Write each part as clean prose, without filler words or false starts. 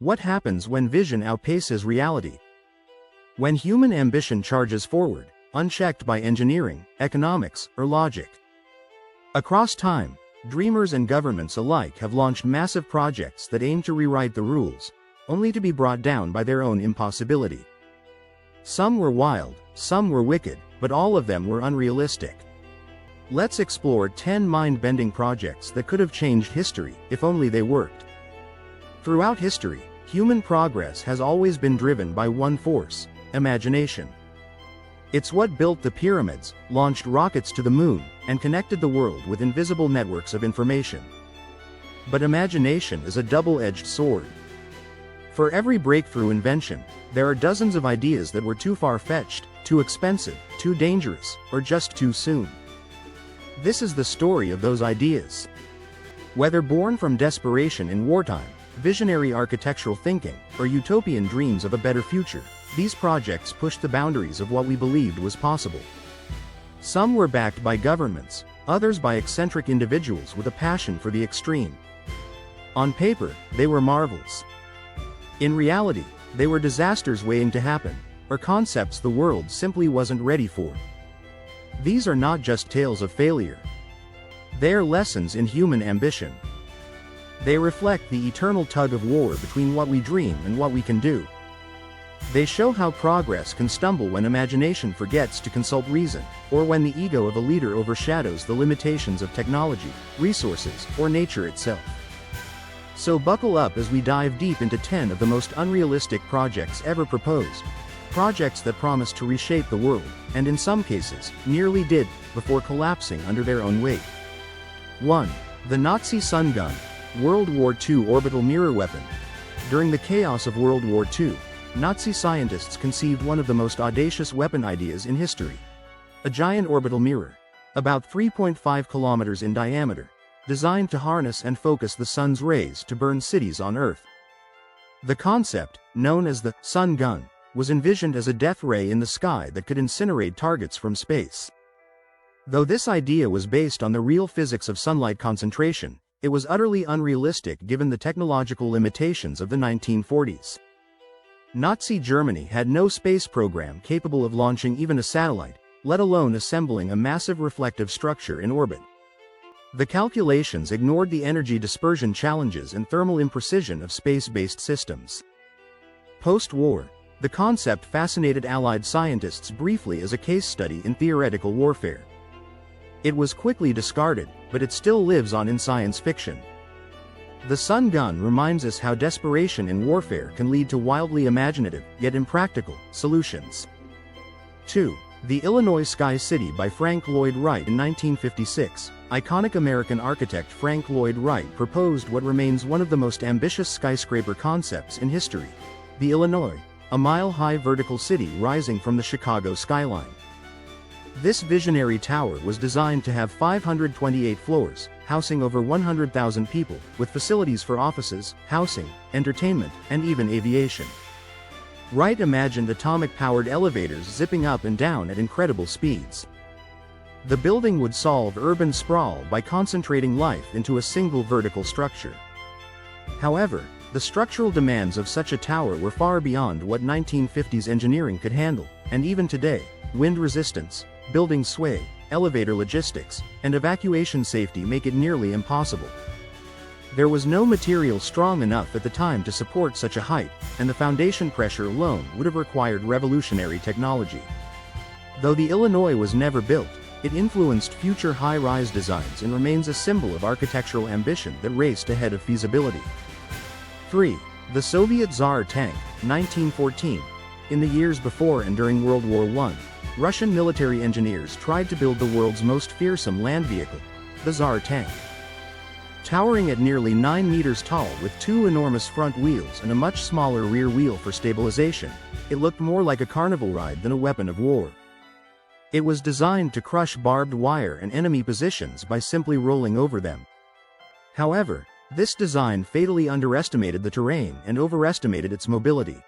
What happens when vision outpaces reality? When human ambition charges forward, unchecked by engineering, economics, or logic. Across time, dreamers and governments alike have launched massive projects that aim to rewrite the rules, only to be brought down by their own impossibility. Some were wild, some were wicked, but all of them were unrealistic. Let's explore 10 mind-bending projects that could have changed history, if only they worked. Throughout history, human progress has always been driven by one force: imagination. It's what built the pyramids, launched rockets to the moon, and connected the world with invisible networks of information. But imagination is a double-edged sword. For every breakthrough invention, there are dozens of ideas that were too far-fetched, too expensive, too dangerous, or just too soon. This is the story of those ideas. Whether born from desperation in wartime, visionary architectural thinking, or utopian dreams of a better future, these projects pushed the boundaries of what we believed was possible. Some were backed by governments, others by eccentric individuals with a passion for the extreme. On paper, they were marvels. In reality, they were disasters waiting to happen, or concepts the world simply wasn't ready for. These are not just tales of failure. They are lessons in human ambition. They reflect the eternal tug-of-war between what we dream and what we can do. They show how progress can stumble when imagination forgets to consult reason, or when the ego of a leader overshadows the limitations of technology, resources, or nature itself. So buckle up as we dive deep into 10 of the most unrealistic projects ever proposed. Projects that promised to reshape the world, and in some cases, nearly did, before collapsing under their own weight. 1. The Nazi Sun Gun, World War II orbital mirror weapon. During the chaos of World War II, Nazi scientists conceived one of the most audacious weapon ideas in history. A giant orbital mirror, about 3.5 kilometers in diameter, designed to harness and focus the sun's rays to burn cities on Earth. The concept, known as the Sun Gun, was envisioned as a death ray in the sky that could incinerate targets from space. Though this idea was based on the real physics of sunlight concentration, it was utterly unrealistic given the technological limitations of the 1940s. Nazi Germany had no space program capable of launching even a satellite, let alone assembling a massive reflective structure in orbit. The calculations ignored the energy dispersion challenges and thermal imprecision of space-based systems. Post-war, the concept fascinated Allied scientists briefly as a case study in theoretical warfare. It was quickly discarded, but it still lives on in science fiction. The Sun Gun reminds us how desperation in warfare can lead to wildly imaginative, yet impractical, solutions. 2. The Illinois Sky City by Frank Lloyd Wright. In 1956, iconic American architect Frank Lloyd Wright proposed what remains one of the most ambitious skyscraper concepts in history: the Illinois, a mile-high vertical city rising from the Chicago skyline. This visionary tower was designed to have 528 floors, housing over 100,000 people, with facilities for offices, housing, entertainment, and even aviation. Wright imagined atomic-powered elevators zipping up and down at incredible speeds. The building would solve urban sprawl by concentrating life into a single vertical structure. However, the structural demands of such a tower were far beyond what 1950s engineering could handle, and even today, wind resistance, building sway, elevator logistics, and evacuation safety make it nearly impossible. There was no material strong enough at the time to support such a height, and the foundation pressure alone would have required revolutionary technology. Though the Illinois was never built, it influenced future high-rise designs and remains a symbol of architectural ambition that raced ahead of feasibility. 3. The Soviet Tsar Tank, 1914. In the years before and during World War I, Russian military engineers tried to build the world's most fearsome land vehicle, the Tsar Tank. Towering at nearly 9 meters tall with 2 enormous front wheels and a much smaller rear wheel for stabilization, it looked more like a carnival ride than a weapon of war. It was designed to crush barbed wire and enemy positions by simply rolling over them. However, this design fatally underestimated the terrain and overestimated its mobility.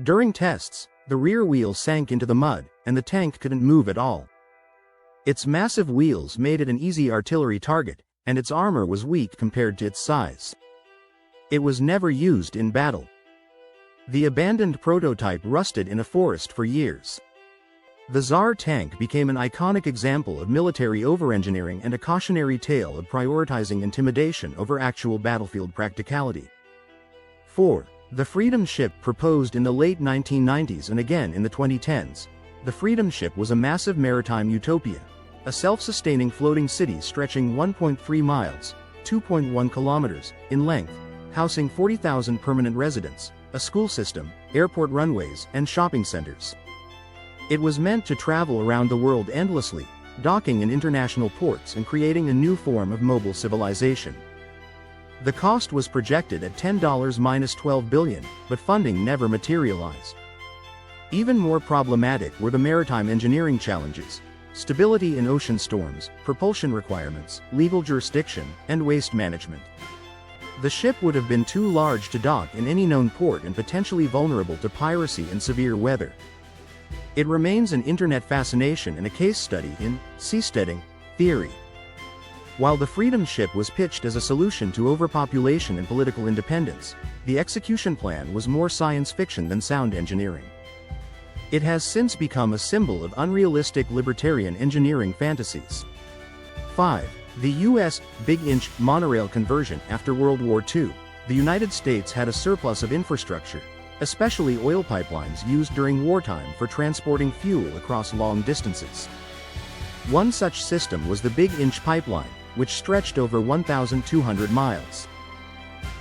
During tests, the rear wheel sank into the mud, and the tank couldn't move at all. Its massive wheels made it an easy artillery target, and its armor was weak compared to its size. It was never used in battle. The abandoned prototype rusted in a forest for years. The Tsar tank became an iconic example of military overengineering and a cautionary tale of prioritizing intimidation over actual battlefield practicality. 4. The Freedom Ship. Proposed in the late 1990s and again in the 2010s, the Freedom Ship was a massive maritime utopia, a self-sustaining floating city stretching 1.3 miles, 2.1 kilometers, in length, housing 40,000 permanent residents, a school system, airport runways, and shopping centers. It was meant to travel around the world endlessly, docking in international ports and creating a new form of mobile civilization. The cost was projected at $10-12 billion, but funding never materialized. Even more problematic were the maritime engineering challenges: stability in ocean storms, propulsion requirements, legal jurisdiction, and waste management. The ship would have been too large to dock in any known port and potentially vulnerable to piracy and severe weather. It remains an internet fascination and a case study in seasteading theory. While the Freedom Ship was pitched as a solution to overpopulation and political independence, the execution plan was more science fiction than sound engineering. It has since become a symbol of unrealistic libertarian engineering fantasies. 5. The U.S. Big Inch monorail conversion. After World War II, the United States had a surplus of infrastructure, especially oil pipelines used during wartime for transporting fuel across long distances. One such system was the Big Inch pipeline, which stretched over 1,200 miles.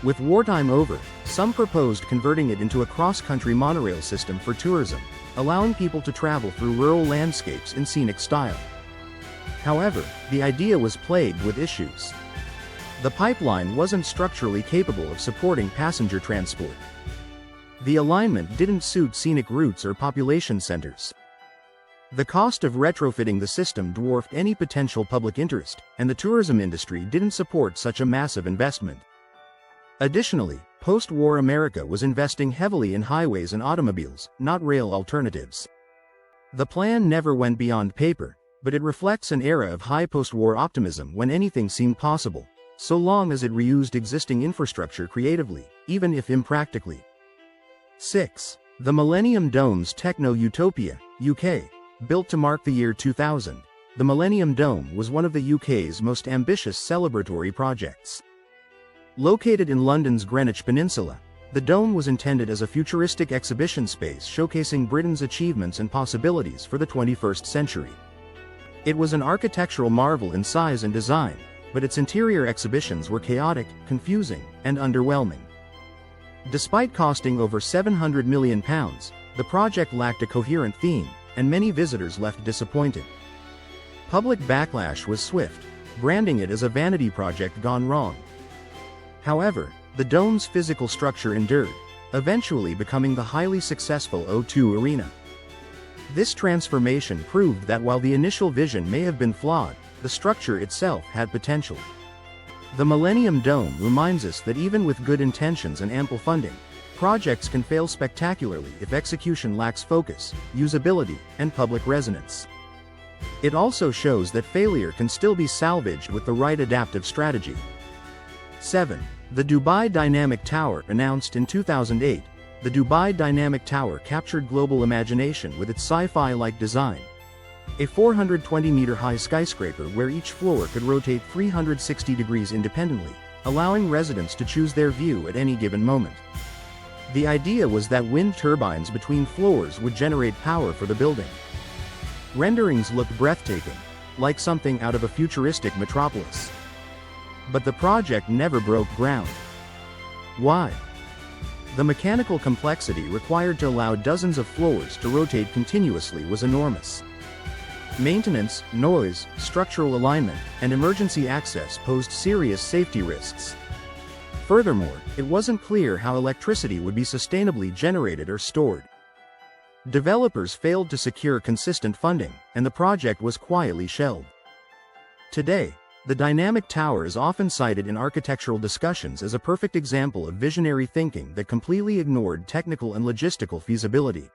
With wartime over, some proposed converting it into a cross-country monorail system for tourism, allowing people to travel through rural landscapes in scenic style. However, the idea was plagued with issues. The pipeline wasn't structurally capable of supporting passenger transport. The alignment didn't suit scenic routes or population centers. The cost of retrofitting the system dwarfed any potential public interest, and the tourism industry didn't support such a massive investment. Additionally, post-war America was investing heavily in highways and automobiles, not rail alternatives. The plan never went beyond paper, but it reflects an era of high post-war optimism when anything seemed possible, so long as it reused existing infrastructure creatively, even if impractically. 6. The Millennium Dome's Techno-Utopia, UK. Built to mark the year 2000, the Millennium Dome was one of the UK's most ambitious celebratory projects. Located in London's Greenwich Peninsula, the dome was intended as a futuristic exhibition space showcasing Britain's achievements and possibilities for the 21st century. It was an architectural marvel in size and design, but its interior exhibitions were chaotic, confusing, and underwhelming. Despite costing over £700 million, the project lacked a coherent theme, and many visitors left disappointed. Public backlash was swift, branding it as a vanity project gone wrong. However, the dome's physical structure endured, eventually becoming the highly successful O2 Arena. This transformation proved that while the initial vision may have been flawed, the structure itself had potential. The Millennium Dome reminds us that even with good intentions and ample funding, projects can fail spectacularly if execution lacks focus, usability, and public resonance. It also shows that failure can still be salvaged with the right adaptive strategy. 7. The Dubai Dynamic Tower. Announced in 2008, the Dubai Dynamic Tower captured global imagination with its sci-fi-like design. A 420-meter-high skyscraper where each floor could rotate 360 degrees independently, allowing residents to choose their view at any given moment. The idea was that wind turbines between floors would generate power for the building. Renderings looked breathtaking, like something out of a futuristic metropolis. But the project never broke ground. Why? The mechanical complexity required to allow dozens of floors to rotate continuously was enormous. Maintenance, noise, structural alignment, and emergency access posed serious safety risks. Furthermore, it wasn't clear how electricity would be sustainably generated or stored. Developers failed to secure consistent funding, and the project was quietly shelved. Today, the Dynamic Tower is often cited in architectural discussions as a perfect example of visionary thinking that completely ignored technical and logistical feasibility.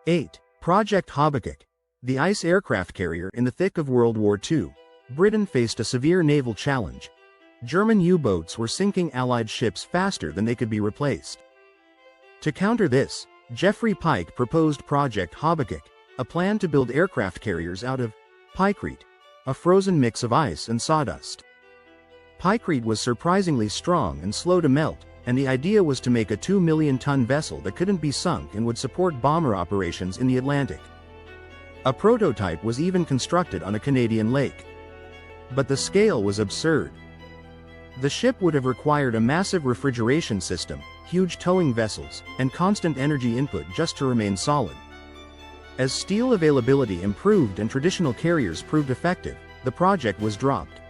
8. Project Habakkuk. The ice aircraft carrier. In the thick of World War II, Britain faced a severe naval challenge. German U-boats were sinking Allied ships faster than they could be replaced. To counter this, Geoffrey Pike proposed Project Habakkuk, a plan to build aircraft carriers out of pykrete, a frozen mix of ice and sawdust. Pykrete was surprisingly strong and slow to melt, and the idea was to make a 2-million-ton vessel that couldn't be sunk and would support bomber operations in the Atlantic. A prototype was even constructed on a Canadian lake. But the scale was absurd. The ship would have required a massive refrigeration system, huge towing vessels, and constant energy input just to remain solid. As steel availability improved and traditional carriers proved effective, the project was dropped.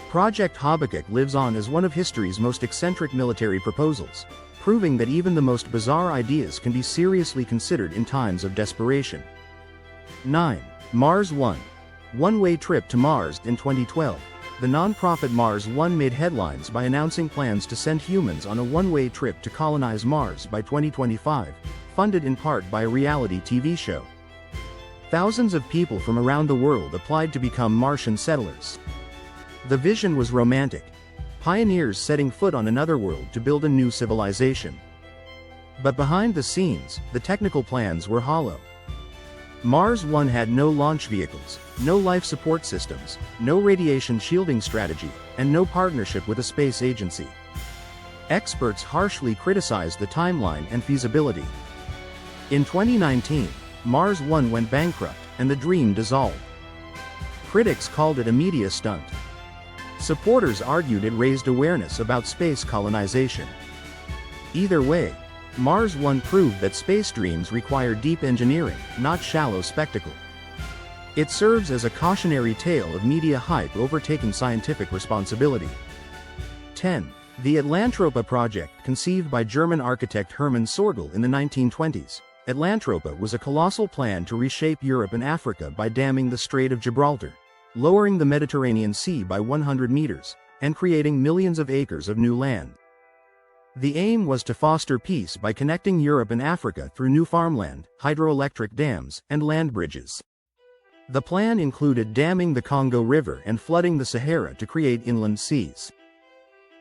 Project Habakkuk lives on as one of history's most eccentric military proposals, proving that even the most bizarre ideas can be seriously considered in times of desperation. 9. Mars One. One-way trip to Mars. In 2012, the non-profit Mars One made headlines by announcing plans to send humans on a one-way trip to colonize Mars by 2025, funded in part by a reality TV show. Thousands of people from around the world applied to become Martian settlers. The vision was romantic. Pioneers setting foot on another world to build a new civilization. But behind the scenes, the technical plans were hollow. Mars One had no launch vehicles, no life support systems, no radiation shielding strategy, and no partnership with a space agency. Experts harshly criticized the timeline and feasibility. In 2019, Mars One went bankrupt, and the dream dissolved. Critics called it a media stunt. Supporters argued it raised awareness about space colonization. Either way, Mars One proved that space dreams require deep engineering, not shallow spectacle. It serves as a cautionary tale of media hype overtaking scientific responsibility. 10. The Atlantropa Project. Conceived by German architect Hermann Sorgel in the 1920s, Atlantropa was a colossal plan to reshape Europe and Africa by damming the Strait of Gibraltar, lowering the Mediterranean Sea by 100 meters, and creating millions of acres of new land. The aim was to foster peace by connecting Europe and Africa through new farmland, hydroelectric dams, and land bridges. The plan included damming the Congo River and flooding the Sahara to create inland seas.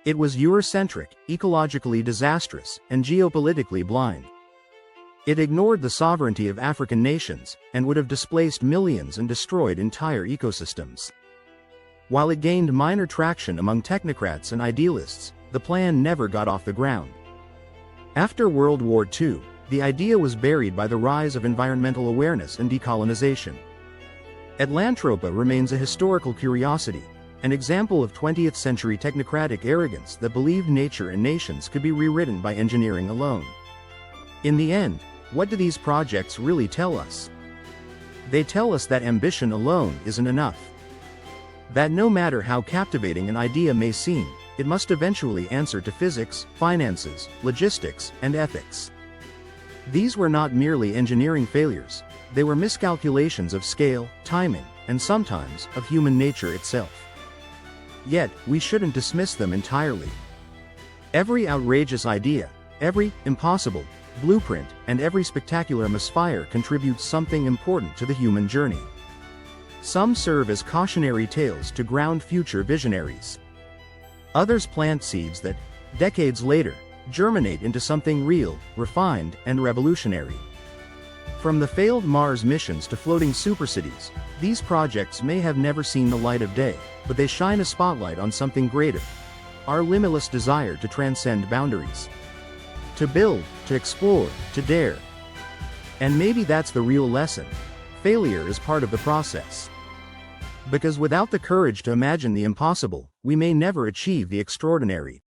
It was Eurocentric, ecologically disastrous, and geopolitically blind. It ignored the sovereignty of African nations, and would have displaced millions and destroyed entire ecosystems. While it gained minor traction among technocrats and idealists, the plan never got off the ground. After World War II, the idea was buried by the rise of environmental awareness and decolonization. Atlantropa remains a historical curiosity, an example of 20th-century technocratic arrogance that believed nature and nations could be rewritten by engineering alone. In the end, what do these projects really tell us? They tell us that ambition alone isn't enough. That no matter how captivating an idea may seem, it must eventually answer to physics, finances, logistics, and ethics. These were not merely engineering failures, they were miscalculations of scale, timing, and sometimes, of human nature itself. Yet, we shouldn't dismiss them entirely. Every outrageous idea, every impossible blueprint, and every spectacular misfire contributes something important to the human journey. Some serve as cautionary tales to ground future visionaries. Others plant seeds that, decades later, germinate into something real, refined, and revolutionary. From the failed Mars missions to floating supercities, these projects may have never seen the light of day, but they shine a spotlight on something greater: our limitless desire to transcend boundaries. To build, to explore, to dare. And maybe that's the real lesson. Failure is part of the process. Because without the courage to imagine the impossible, we may never achieve the extraordinary.